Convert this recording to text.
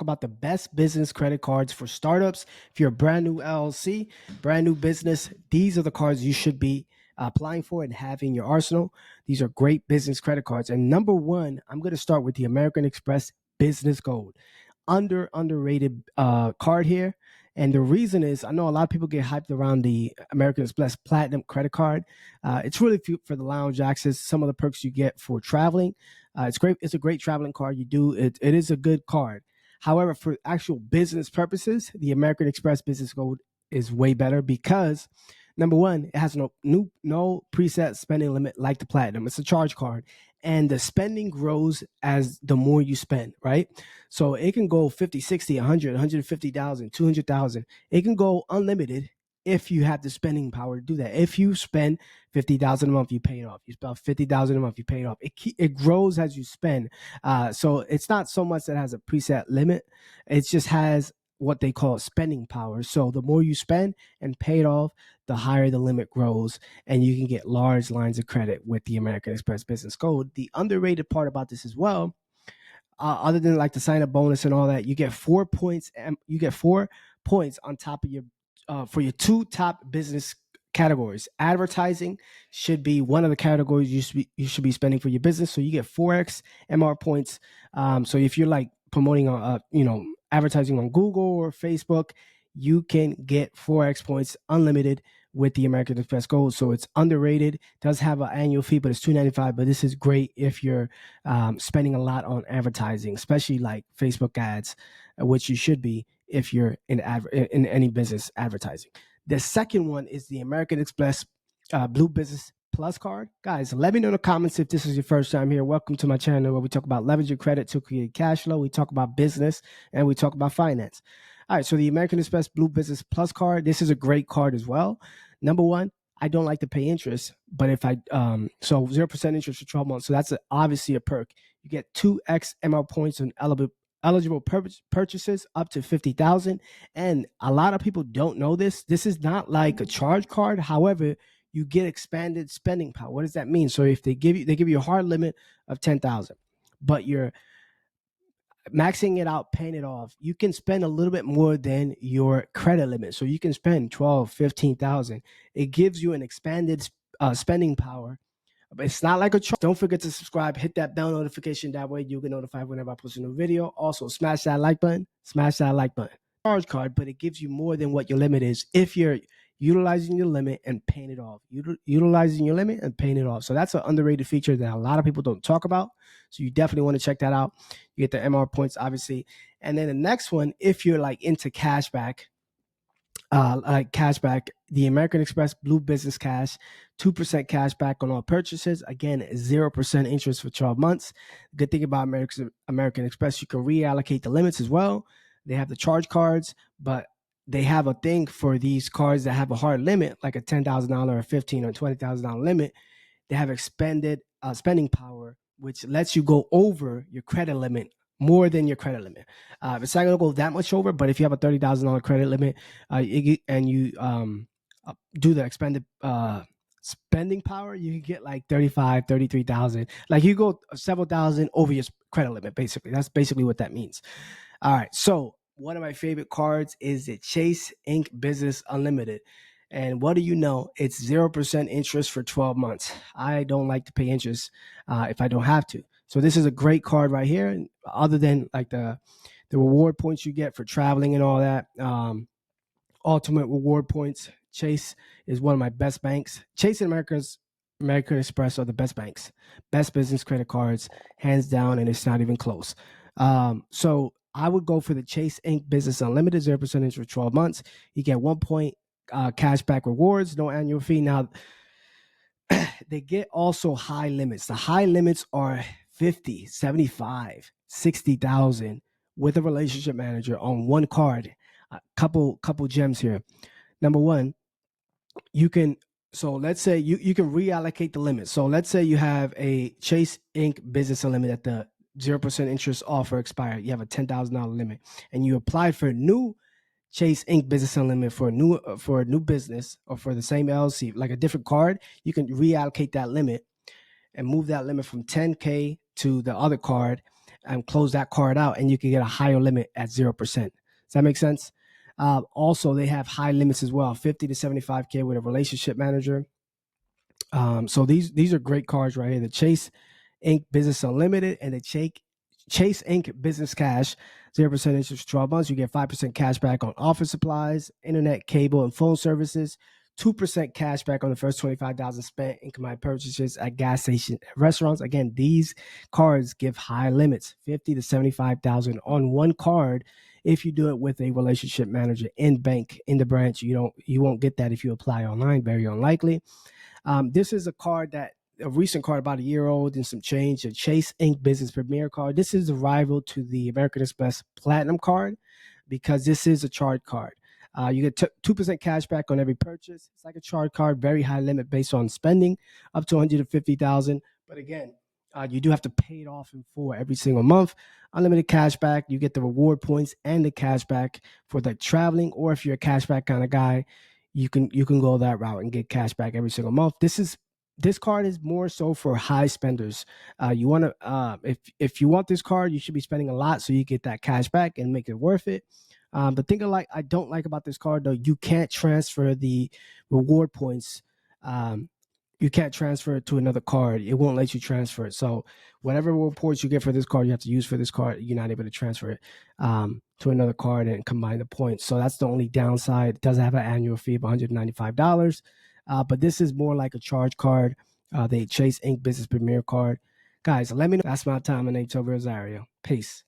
about the best business credit cards for startups. If you're a brand new LLC, brand new business, these are the cards you should be applying for and have in your arsenal. These are great business credit cards. And number one, I'm going to start with the American Express Business Gold. Underrated card here. And the reason is, I know a lot of people get hyped around the American Express Platinum credit card. It's really for the lounge access, some of the perks you get for traveling. It's great. It's a great traveling card. It is a good card. However, for actual business purposes, the American Express Business Gold is way better because number one, it has no preset spending limit like the Platinum. It's a charge card, and the spending grows as the more you spend, right? So it can go 50, 60, 100, 150,000, 200,000. It can go unlimited if you have the spending power to do that. If you spend 50,000 a month, you pay it off. You spend 50,000 a month, you pay it off. It grows as you spend. So it's not so much that has a preset limit. It just has what they call spending power. So the more you spend and pay it off, the higher the limit grows, and you can get large lines of credit with the American Express Business Gold. The underrated part about this as well, other than like the sign up bonus and all that, you get 4 points. You get 4 points on top of your for your two top business categories. Advertising should be one of the categories you should be spending for your business. So you get 4x MR points. So if you're like promoting advertising on Google or Facebook, you can get 4x points unlimited with the American Express Gold. So it's underrated. It does have an annual fee, but it's $295. But this is great if you're spending a lot on advertising, especially like Facebook ads, which you should be if you're in any business advertising. The second one is the American Express Blue Business Plus card. Guys, let me know in the comments if this is your first time here. Welcome to my channel where we talk about leveraging credit to create cash flow. We talk about business and we talk about finance. All right, so the American Express Blue Business Plus card, this is a great card as well. Number one, I don't like to pay interest, but if I, so 0% interest for 12 months. So that's obviously a perk. You get 2x ML points on eligible purchases up to 50,000. And a lot of people don't know this. This is not like a charge card. However, you get expanded spending power. What does that mean? So if they give you a hard limit of 10,000, but you're maxing it out, paying it off, you can spend a little bit more than your credit limit. So you can spend 12, 15,000. It gives you an expanded spending power. But it's not like a charge. Don't forget to subscribe, hit that bell notification. That way you get notified whenever I post a new video. Also, smash that like button. Smash that like button. Charge card, but it gives you more than what your limit is if you're utilizing your limit and paying it off. Utilizing your limit and paying it off. So that's an underrated feature that a lot of people don't talk about. So you definitely want to check that out. You get the MR points, obviously. And then the next one, if you're like into cashback, the American Express Blue Business Cash, 2% cash back on all purchases. Again, 0% interest for 12 months. Good thing about American Express, you can reallocate the limits as well. They have the charge cards, but they have a thing for these cards that have a hard limit, like a $10,000 or $15,000 or $20,000 limit. They have expanded spending power, which lets you go over your credit limit more than your credit limit. It's not going to go that much over, but if you have a $30,000 credit limit and you do the expanded spending power, you can get like 35, 33,000. Like you go several thousand over your credit limit, basically. That's basically what that means. All right. So one of my favorite cards is the Chase Inc. Business Unlimited. And what do you know? It's 0% interest for 12 months. I don't like to pay interest if I don't have to. So this is a great card right here. Other than like the reward points you get for traveling and all that, ultimate reward points. Chase is one of my best banks. Chase and American Express are the best banks, best business credit cards, hands down, and it's not even close. So I would go for the Chase Inc. Business Unlimited, 0% interest for 12 months. You get 1 point cash back rewards, no annual fee. Now, they get also high limits. The high limits are 50, 75, 60,000 with a relationship manager on one card. A couple gems here. Number one, you can, so let's say you can reallocate the limit. So let's say you have a Chase Inc. Business Unlimited at the 0% interest offer expired. You have a $10,000 limit and you applied for a new Chase Inc. Business Unlimited for a new business or for the same LLC, like a different card. You can reallocate that limit and move that limit from 10K to the other card. and close that card out, and you can get a higher limit at 0%. Does that make sense? Also, they have high limits as well, 50 to 75K with a relationship manager. So these are great cards right here. The Chase Inc. Business Unlimited and the Chase Inc. Business Cash, 0% interest 12 months. You get 5% cash back on office supplies, internet, cable, and phone services. 2% cash back on the first 25,000 spent in combined purchases at gas stations and restaurants. Again, these cards give high limits, 50 to 75,000 on one card. If you do it with a relationship manager in bank in the branch, you won't get that if you apply online. Very unlikely. This is a recent card, about a year old and some change, a Chase Inc. Business Premier card. This is a rival to the American Express Platinum card because this is a charge card. You get 2% cash back on every purchase. It's like a charge card, very high limit based on spending, up to 150,000. But again, you do have to pay it off in full every single month. Unlimited cash back. You get the reward points and the cash back for the traveling, or if you're a cash back kind of guy, you can go that route and get cash back every single month. This card is more so for high spenders. You want to if you want this card, you should be spending a lot so you get that cash back and make it worth it. The thing I don't like about this card though, you can't transfer the reward points. You can't transfer it to another card. It won't let you transfer it. So whatever reports you get for this card, you have to use for this card. You're not able to transfer it to another card and combine the points. So that's the only downside. It does have an annual fee of $195. But this is more like a charge card. The Chase Inc. Business Premier card. Guys, let me know. That's my time. My name's Rosario. Peace.